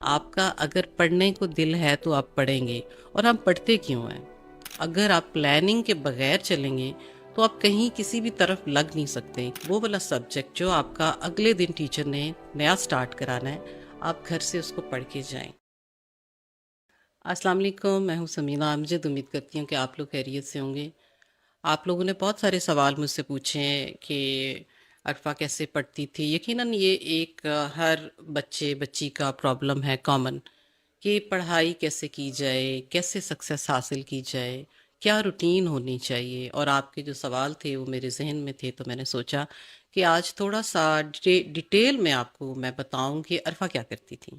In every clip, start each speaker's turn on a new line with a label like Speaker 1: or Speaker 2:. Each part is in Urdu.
Speaker 1: آپ کا اگر پڑھنے کو دل ہے تو آپ پڑھیں گے، اور ہم پڑھتے کیوں ہیں؟ اگر آپ پلاننگ کے بغیر چلیں گے تو آپ کہیں کسی بھی طرف لگ نہیں سکتے۔ وہ والا سبجیکٹ جو آپ کا اگلے دن ٹیچر نے نیا سٹارٹ کرانا ہے، آپ گھر سے اس کو پڑھ کے جائیں۔ السلام علیکم، میں ہوں سمینہ امجد۔ امید کرتی ہوں کہ آپ لوگ خیریت سے ہوں گے۔ آپ لوگوں نے بہت سارے سوال مجھ سے پوچھے ہیں کہ عرفہ کیسے پڑھتی تھی۔ یقیناً یہ ایک ہر بچے بچی کا پرابلم ہے، کامن، کہ پڑھائی کیسے کی جائے، کیسے سکسیس حاصل کی جائے، کیا روٹین ہونی چاہیے۔ اور آپ کے جو سوال تھے وہ میرے ذہن میں تھے، تو میں نے سوچا کہ آج تھوڑا سا ڈیٹیل میں آپ کو میں بتاؤں کہ عرفہ کیا کرتی تھی،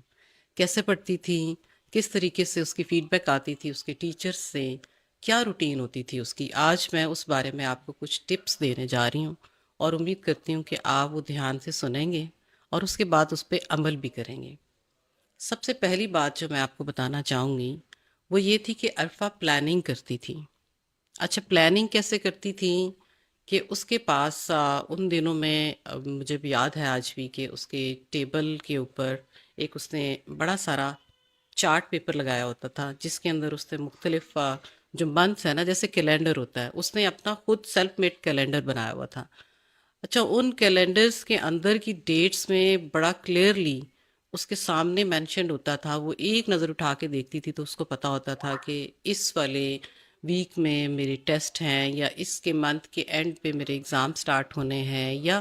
Speaker 1: کیسے پڑھتی تھی، کس طریقے سے اس کی فیڈ بیک آتی تھی اس کے ٹیچرز سے، کیا روٹین ہوتی تھی اس کی۔ آج میں اس بارے میں آپ کو کچھ ٹپس دینے جا رہی ہوں، اور امید کرتی ہوں کہ آپ وہ دھیان سے سنیں گے اور اس کے بعد اس پہ عمل بھی کریں گے۔ سب سے پہلی بات جو میں آپ کو بتانا چاہوں گی وہ یہ تھی کہ عرفہ پلاننگ کرتی تھی۔ اچھا، پلاننگ کیسے کرتی تھی کہ اس کے پاس ان دنوں میں مجھے بھی یاد ہے آج بھی کہ اس کے ٹیبل کے اوپر ایک اس نے بڑا سارا چارٹ پیپر لگایا ہوتا تھا، جس کے اندر اس نے مختلف جو منتھس ہے نا، جیسے کیلنڈر ہوتا ہے، اس نے اپنا خود سیلف میڈ کیلنڈر بنایا ہوا تھا۔ اچھا، ان کیلنڈرز کے اندر کی ڈیٹس میں بڑا کلیئرلی اس کے سامنے مینشنڈ ہوتا تھا۔ وہ ایک نظر اٹھا کے دیکھتی تھی تو اس کو پتا ہوتا تھا کہ اس والے ویک میں میرے ٹیسٹ ہیں، یا اس کے منتھ کے اینڈ پہ میرے ایگزام سٹارٹ ہونے ہیں، یا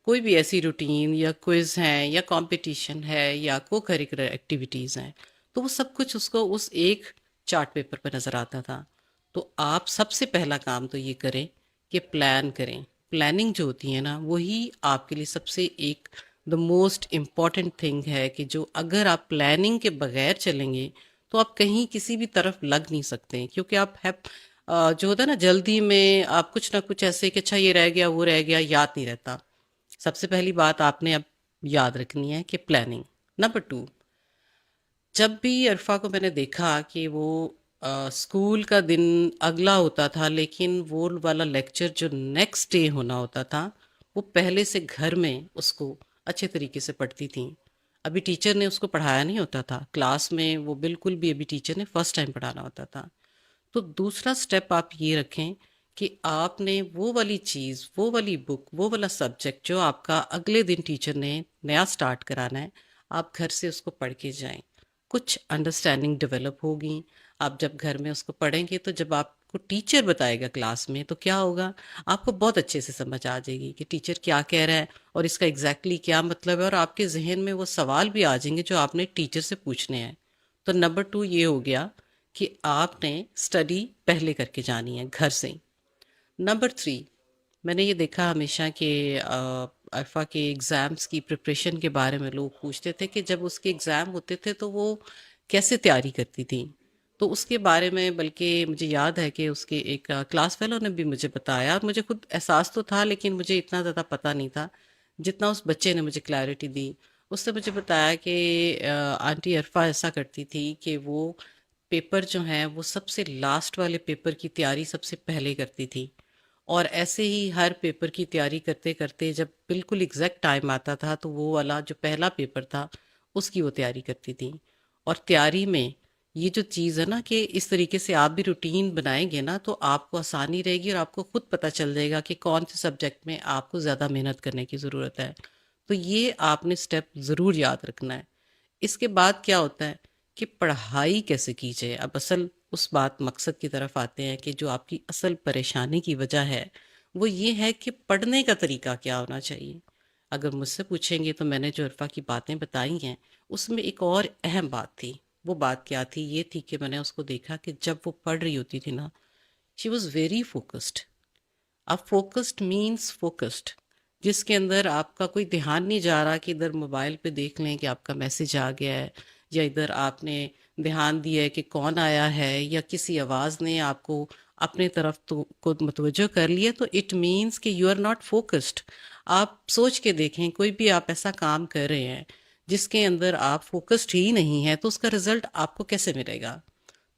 Speaker 1: کوئی بھی ایسی روٹین یا کوئز ہیں یا کمپٹیشن ہے یا کو کریکولر ایکٹیویٹیز ہیں، تو وہ سب کچھ اس کو اس ایک چارٹ پیپر پہ نظر آتا تھا۔ تو آپ سب سے پہلا کام تو یہ کریں کہ پلان کریں۔ پلاننگ جو ہوتی ہے نا، وہی آپ کے لیے سب سے ایک دا موسٹ امپورٹنٹ تھنگ ہے، کہ جو اگر آپ پلاننگ کے بغیر چلیں گے تو آپ کہیں کسی بھی طرف لگ نہیں سکتے، کیونکہ آپ جو ہوتا ہے نا جلدی میں آپ کچھ نہ کچھ ایسے کہ اچھا یہ رہ گیا وہ رہ گیا، یاد نہیں رہتا۔ سب سے پہلی بات آپ نے اب یاد رکھنی ہے کہ پلاننگ۔ نمبر 2، جب بھی عرفہ کو میں نے دیکھا کہ وہ اسکول کا دن اگلا ہوتا تھا، لیکن وہ والا لیکچر جو نیکسٹ ڈے ہونا ہوتا تھا وہ پہلے سے گھر میں اس کو اچھے طریقے سے پڑھتی تھیں۔ ابھی ٹیچر نے اس کو پڑھایا نہیں ہوتا تھا کلاس میں، وہ بالکل بھی ابھی ٹیچر نے فرسٹ ٹائم پڑھانا ہوتا تھا۔ تو دوسرا سٹیپ آپ یہ رکھیں کہ آپ نے وہ والی چیز، وہ والی بک، وہ والا سبجیکٹ جو آپ کا اگلے دن ٹیچر نے نیا سٹارٹ کرانا ہے، آپ گھر سے اس کو پڑھ کے جائیں۔ کچھ انڈرسٹینڈنگ ڈیولپ ہوگی۔ آپ جب گھر میں اس کو پڑھیں گے تو جب آپ کو ٹیچر بتائے گا کلاس میں تو کیا ہوگا، آپ کو بہت اچھے سے سمجھ آ جائے گی کہ ٹیچر کیا کہہ رہا ہے اور اس کا ایگزیکٹلی کیا مطلب ہے، اور آپ کے ذہن میں وہ سوال بھی آ جائیں گے جو آپ نے ٹیچر سے پوچھنے ہیں۔ تو نمبر 2 یہ ہو گیا کہ آپ نے اسٹڈی پہلے کر کے جانی ہے گھر سے ہی۔ نمبر 3، میں نے یہ دیکھا ہمیشہ کہ عرفہ کے ایگزامس کی پریپریشن کے بارے میں لوگ پوچھتے تھے کہ جب اس کے ایگزام ہوتے تھے تو وہ کیسے تیاری کرتی تھی۔ تو اس کے بارے میں بلکہ مجھے یاد ہے کہ اس کے ایک کلاس فیلو نے بھی مجھے بتایا، اور مجھے خود احساس تو تھا لیکن مجھے اتنا زیادہ پتہ نہیں تھا جتنا اس بچے نے مجھے کلیئرٹی دی۔ اس نے مجھے بتایا کہ آنٹی عرفہ ایسا کرتی تھی کہ وہ پیپر جو ہیں وہ سب سے لاسٹ والے پیپر کی تیاری سب سے پہلے کرتی تھی، اور ایسے ہی ہر پیپر کی تیاری کرتے کرتے جب بالکل ایگزیکٹ ٹائم آتا تھا تو وہ والا جو پہلا پیپر تھا اس کی وہ تیاری کرتی تھی۔ اور تیاری میں یہ جو چیز ہے نا کہ اس طریقے سے آپ بھی روٹین بنائیں گے نا تو آپ کو آسانی رہے گی، اور آپ کو خود پتہ چل جائے گا کہ کون سے سبجیکٹ میں آپ کو زیادہ محنت کرنے کی ضرورت ہے۔ تو یہ آپ نے سٹیپ ضرور یاد رکھنا ہے۔ اس کے بعد کیا ہوتا ہے کہ پڑھائی کیسے کی جائے۔ اب اصل اس بات مقصد کی طرف آتے ہیں کہ جو آپ کی اصل پریشانی کی وجہ ہے وہ یہ ہے کہ پڑھنے کا طریقہ کیا ہونا چاہیے۔ اگر مجھ سے پوچھیں گے تو میں نے جو عرفہ کی باتیں بتائی ہیں اس میں ایک اور اہم بات تھی۔ وہ بات کیا تھی؟ یہ تھی کہ میں نے اس کو دیکھا کہ جب وہ پڑھ رہی ہوتی تھی نا، شی واز ویری فوکسڈ۔ اب فوکسڈ مینس فوکسڈ، جس کے اندر آپ کا کوئی دھیان نہیں جا رہا کہ ادھر موبائل پہ دیکھ لیں کہ آپ کا میسج آ گیا ہے، یا ادھر آپ نے دھیان دیا ہے کہ کون آیا ہے، یا کسی آواز نے آپ کو اپنے طرف کو متوجہ کر لیا، تو اٹ مینس کہ یو آر ناٹ فوکسڈ۔ آپ سوچ کے دیکھیں، کوئی بھی آپ ایسا کام کر رہے ہیں جس کے اندر آپ فوکسڈ ہی نہیں ہیں تو اس کا رزلٹ آپ کو کیسے ملے گا؟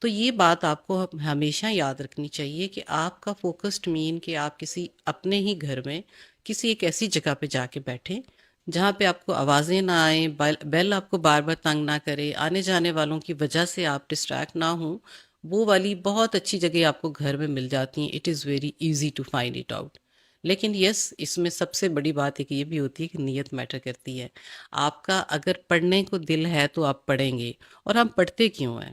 Speaker 1: تو یہ بات آپ کو ہمیشہ یاد رکھنی چاہیے کہ آپ کا فوکسڈ مین کہ آپ کسی اپنے ہی گھر میں کسی ایک ایسی جگہ پہ جا کے بیٹھیں جہاں پہ آپ کو آوازیں نہ آئیں، بیل آپ کو بار بار تنگ نہ کرے، آنے جانے والوں کی وجہ سے آپ ڈسٹریکٹ نہ ہوں، وہ والی بہت اچھی جگہ آپ کو گھر میں مل جاتی ہیں. It is very easy to find it out. لیکن یس، اس میں سب سے بڑی بات ایک یہ بھی ہوتی ہے کہ نیت میٹر کرتی ہے. آپ کا اگر پڑھنے کو دل ہے تو آپ پڑھیں گے. اور ہم پڑھتے کیوں ہیں؟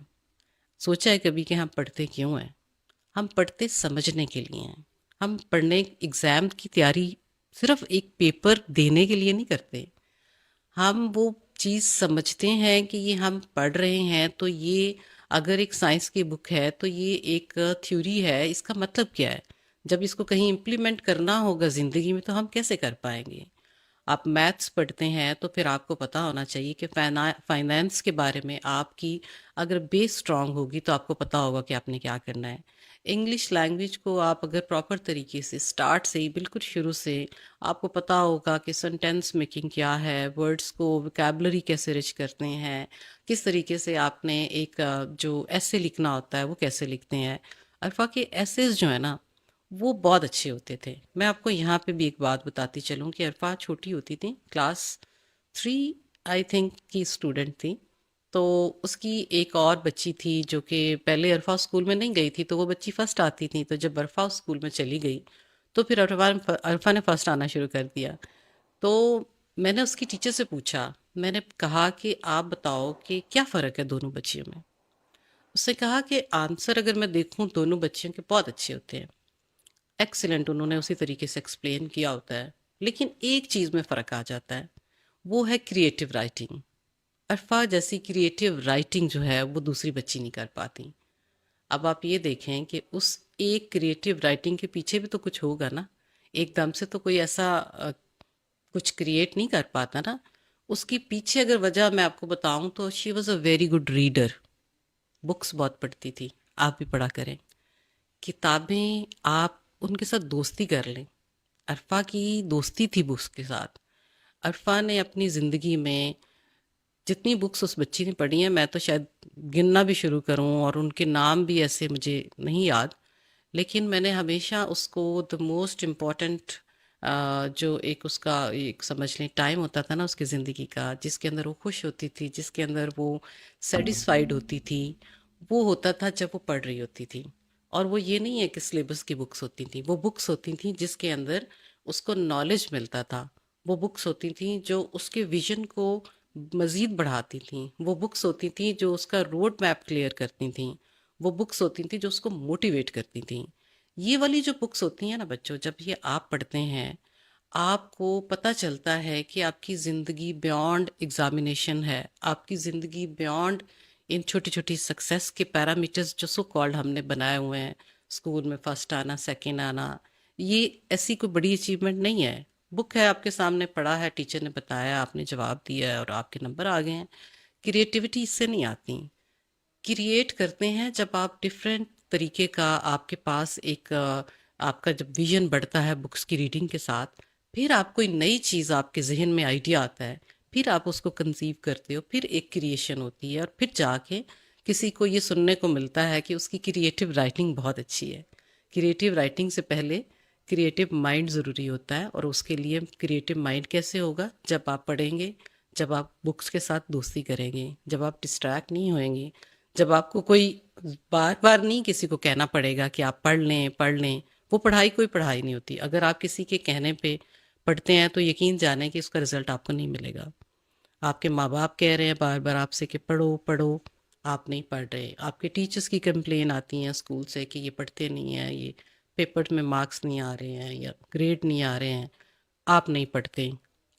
Speaker 1: سوچا ہے کبھی کہ ہم پڑھتے کیوں ہیں؟ ہم پڑھتے سمجھنے کے لیے ہیں. ہم پڑھنے ایگزام کی تیاری صرف ایک پیپر دینے کے لیے نہیں کرتے. ہم وہ چیز سمجھتے ہیں کہ یہ ہم پڑھ رہے ہیں تو یہ اگر ایک سائنس کی بک ہے تو یہ ایک تھیوری ہے، اس کا مطلب کیا ہے؟ جب اس کو کہیں امپلیمنٹ کرنا ہوگا زندگی میں تو ہم کیسے کر پائیں گے؟ آپ میتھس پڑھتے ہیں تو پھر آپ کو پتہ ہونا چاہیے کہ فائنانس کے بارے میں آپ کی اگر بیس اسٹرانگ ہوگی تو آپ کو پتہ ہوگا کہ آپ نے کیا کرنا ہے. انگلش لینگویج کو آپ اگر پراپر طریقے سے اسٹارٹ سے ہی بالکل شروع سے آپ کو پتہ ہوگا کہ سینٹینس میکنگ کیا ہے، ورڈز کو وکیبلری کیسے رچ کرتے ہیں، کس طریقے سے آپ نے ایک جو ایسے لکھنا ہوتا ہے وہ کیسے لکھتے ہیں. الفا کے ایسیز جو ہیں نا وہ بہت اچھے ہوتے تھے. میں آپ کو یہاں پہ بھی ایک بات بتاتی چلوں کہ عرفا چھوٹی ہوتی تھی، کلاس 3 آئی تھنک کی اسٹوڈنٹ تھی. تو اس کی ایک اور بچی تھی جو کہ پہلے عرفا اسکول میں نہیں گئی تھی، تو وہ بچی فرسٹ آتی تھی. تو جب عرفا اسکول میں چلی گئی تو پھر عرفا نے فرسٹ آنا شروع کر دیا. تو میں نے اس کی ٹیچر سے پوچھا، میں نے کہا کہ آپ بتاؤ کہ کیا فرق ہے دونوں بچیوں میں. اس نے کہا کہ آنسر اگر میں دیکھوں دونوں بچیوں کے بہت اچھے ہوتے ہیں، ایکسیلنٹ، انہوں نے اسی طریقے سے ایکسپلین کیا ہوتا ہے. لیکن ایک چیز میں فرق آ جاتا ہے، وہ ہے کریٹیو رائٹنگ. عرفا جیسی کریٹیو رائٹنگ جو ہے وہ دوسری بچی نہیں کر پاتی. اب آپ یہ دیکھیں کہ اس ایک کریٹیو رائٹنگ کے پیچھے بھی تو کچھ ہوگا نا. ایک دم سے تو کوئی ایسا کچھ کریٹ نہیں کر پاتا نا. اس کی پیچھے اگر وجہ میں آپ کو بتاؤں تو she was a very good reader. Books بہت پڑھتی تھی. آپ بھی پڑھا کریں کتابیں، آپ ان کے ساتھ دوستی کر لیں. عرفا کی دوستی تھی بکس کے ساتھ. عرفا نے اپنی زندگی میں جتنی بکس اس بچی نے پڑھی ہیں، میں تو شاید گننا بھی شروع کروں اور ان کے نام بھی ایسے مجھے نہیں یاد، لیکن میں نے ہمیشہ اس کو دا موسٹ امپورٹنٹ جو ایک اس کا ایک سمجھ لیں ٹائم ہوتا تھا نا اس کی زندگی کا، جس کے اندر وہ خوش ہوتی تھی، جس کے اندر وہ سیٹسفائیڈ ہوتی تھی، وہ ہوتا تھا جب وہ پڑھ رہی ہوتی تھی. اور وہ یہ نہیں ہے کہ سلیبس کی بکس ہوتی تھیں، وہ بکس ہوتی تھیں جس کے اندر اس کو نالج ملتا تھا. وہ بکس ہوتی تھیں جو اس کے ویژن کو مزید بڑھاتی تھیں. وہ بکس ہوتی تھیں جو اس کا روڈ میپ کلیئر کرتی تھیں. وہ بکس ہوتی تھیں جو اس کو موٹیویٹ کرتی تھیں. یہ والی جو بکس ہوتی ہیں نا بچوں، جب یہ آپ پڑھتے ہیں آپ کو پتہ چلتا ہے کہ آپ کی زندگی بیونڈ ایگزامینیشن ہے. آپ کی زندگی بیونڈ ان چھوٹی چھوٹی سکسیس کے پیرامیٹرز جو سو کالڈ ہم نے بنائے ہوئے ہیں، اسکول میں فرسٹ آنا، سیکنڈ آنا، یہ ایسی کوئی بڑی اچیومنٹ نہیں ہے. بک ہے آپ کے سامنے، پڑھا ہے، ٹیچر نے بتایا، آپ نے جواب دیا ہے اور آپ کے نمبر آ گئے ہیں. کریٹیوٹی اس سے نہیں آتی. کریٹ کرتے ہیں جب آپ ڈفرینٹ طریقے کا آپ کے پاس ایک آپ کا جب ویژن بڑھتا ہے بکس کی ریڈنگ کے ساتھ، پھر آپ کوئی نئی چیز آپ کے ذہن میں آئیڈیا آتا ہے، پھر آپ اس کو کنسیو کرتے ہو، پھر ایک کریشن ہوتی ہے اور پھر جا کے کسی کو یہ سننے کو ملتا ہے کہ اس کی کریٹیو رائٹنگ بہت اچھی ہے. کریٹیو رائٹنگ سے پہلے کریٹیو مائنڈ ضروری ہوتا ہے. اور اس کے لیے کریٹیو مائنڈ کیسے ہوگا؟ جب آپ پڑھیں گے، جب آپ بکس کے ساتھ دوستی کریں گے، جب آپ ڈسٹریکٹ نہیں ہوئیں گے، جب آپ کو کوئی بار بار نہیں کسی کو کہنا پڑے گا کہ آپ پڑھ لیں پڑھ لیں. وہ پڑھائی کوئی پڑھائی نہیں ہوتی. اگر آپ کسی کے کہنے پہ پڑھتے ہیں تو یقین جانیں کہ اس کا رزلٹ آپ کو نہیں ملے گا. آپ کے ماں باپ کہہ رہے ہیں بار بار آپ سے کہ پڑھو پڑھو، آپ نہیں پڑھ رہے. آپ کے ٹیچرس کی کمپلین آتی ہیں اسکول سے کہ یہ پڑھتے نہیں ہیں، یہ پیپر میں مارکس نہیں آ رہے ہیں یا گریڈ نہیں آ رہے ہیں، آپ نہیں پڑھتے.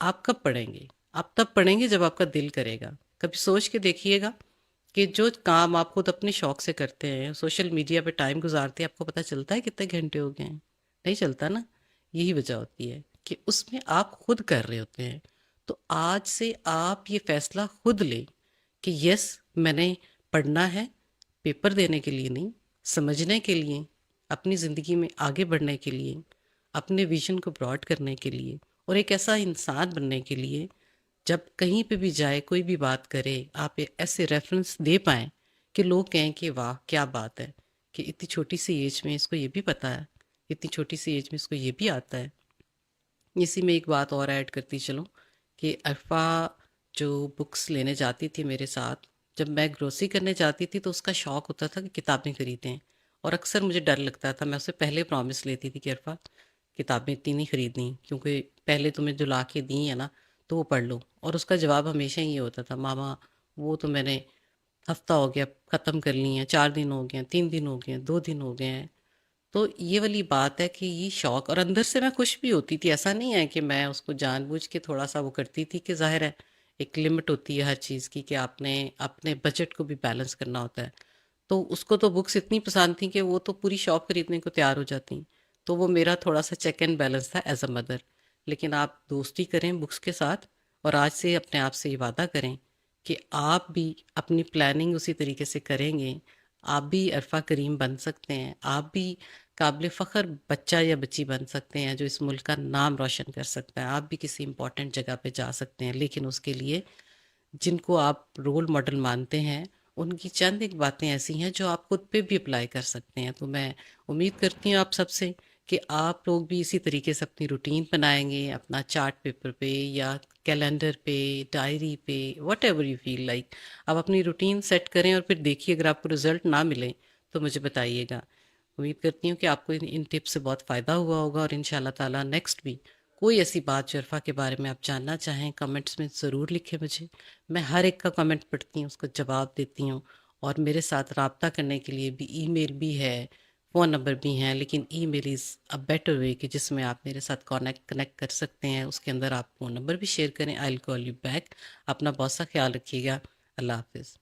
Speaker 1: آپ کب پڑھیں گے؟ آپ تب پڑھیں گے جب آپ کا دل کرے گا. کبھی سوچ کے دیکھیے گا کہ جو کام آپ خود اپنے شوق سے کرتے ہیں، سوشل میڈیا پہ ٹائم گزارتے ہیں، آپ کو پتہ چلتا ہے کتنے گھنٹے ہو گئے ہیں؟ نہیں چلتا نا. یہی وجہ ہوتی ہے کہ اس میں آپ خود کر رہے ہوتے ہیں. تو آج سے آپ یہ فیصلہ خود لیں کہ یس، میں نے پڑھنا ہے پیپر دینے کے لیے نہیں، سمجھنے کے لیے، اپنی زندگی میں آگے بڑھنے کے لیے، اپنے ویژن کو براڈ کرنے کے لیے اور ایک ایسا انسان بننے کے لیے جب کہیں پہ بھی جائے، کوئی بھی بات کرے، آپ ایسے ریفرنس دے پائیں کہ لوگ کہیں کہ واہ کیا بات ہے کہ اتنی چھوٹی سی ایج میں اس کو یہ بھی پتہ ہے، اتنی چھوٹی سی ایج میں اس کو یہ بھی آتا ہے. اسی میں ایک بات اور ایڈ کرتی چلوں کہ عرفہ جو بکس لینے جاتی تھی میرے ساتھ، جب میں گروسری کرنے جاتی تھی تو اس کا شوق ہوتا تھا کہ کتابیں خریدیں، اور اکثر مجھے ڈر لگتا تھا، میں اسے پہلے پرومس لیتی تھی کہ عرفہ کتابیں اتنی نہیں خریدنی، کیونکہ پہلے تمہیں جو لا کے دی ہیں نا تو وہ پڑھ لو، اور اس کا جواب ہمیشہ یہ ہوتا تھا، ماما وہ تو میں نے ہفتہ ہو گیا ختم کر لی ہیں، 4 دن ہو گئے ہیں، 3 دن ہو گئے ہیں، 2 دن ہو گئے ہیں۔ تو یہ والی بات ہے کہ یہ شوق، اور اندر سے میں خوش بھی ہوتی تھی، ایسا نہیں ہے کہ میں اس کو جان بوجھ کے تھوڑا سا وہ کرتی تھی، کہ ظاہر ہے ایک لمٹ ہوتی ہے ہر چیز کی، کہ آپ نے اپنے بجٹ کو بھی بیلنس کرنا ہوتا ہے۔ تو اس کو تو بکس اتنی پسند تھیں کہ وہ تو پوری شاپ خریدنے کو تیار ہو جاتی، تو وہ میرا تھوڑا سا چیک اینڈ بیلنس تھا ایز اے مدر۔ لیکن آپ دوستی کریں بکس کے ساتھ، اور آج سے اپنے آپ سے یہ وعدہ کریں کہ آپ بھی اپنی پلاننگ اسی طریقے سے کریں گے، آپ بھی عرفہ کریم بن سکتے ہیں، آپ بھی قابل فخر بچہ یا بچی بن سکتے ہیں جو اس ملک کا نام روشن کر سکتا ہے، آپ بھی کسی امپورٹنٹ جگہ پہ جا سکتے ہیں، لیکن اس کے لیے جن کو آپ رول ماڈل مانتے ہیں ان کی چند ایک باتیں ایسی ہیں جو آپ خود پہ بھی اپلائی کر سکتے ہیں۔ تو میں امید کرتی ہوں آپ سب سے کہ آپ لوگ بھی اسی طریقے سے اپنی روٹین بنائیں گے، اپنا چارٹ پیپر پہ یا کیلنڈر پہ، ڈائری پہ، whatever you feel like, آپ اپنی روٹین سیٹ کریں، اور پھر دیکھیے اگر آپ کو رزلٹ نہ ملے تو مجھے بتائیے گا۔ امید کرتی ہوں کہ آپ کو ان ٹپس سے بہت فائدہ ہوا ہوگا، اور ان شاء اللہ تعالیٰ نیکسٹ بھی کوئی ایسی بات جو عرفہ کے بارے میں آپ جاننا چاہیں کمنٹس میں ضرور لکھیں مجھے، میں ہر ایک کا کمنٹ پڑھتی ہوں، اس کو جواب دیتی ہوں، اور میرے ساتھ رابطہ کرنے کے لیے بھی ای میل بھی ہے، فون نمبر بھی ہیں، لیکن ای میل از اے بیٹر وے کہ جس میں آپ میرے ساتھ کنیکٹ کر سکتے ہیں، اس کے اندر آپ فون نمبر بھی شیئر کریں، آئی ول کال یو بیک۔ اپنا بہت سا خیال رکھیے گا، اللہ حافظ۔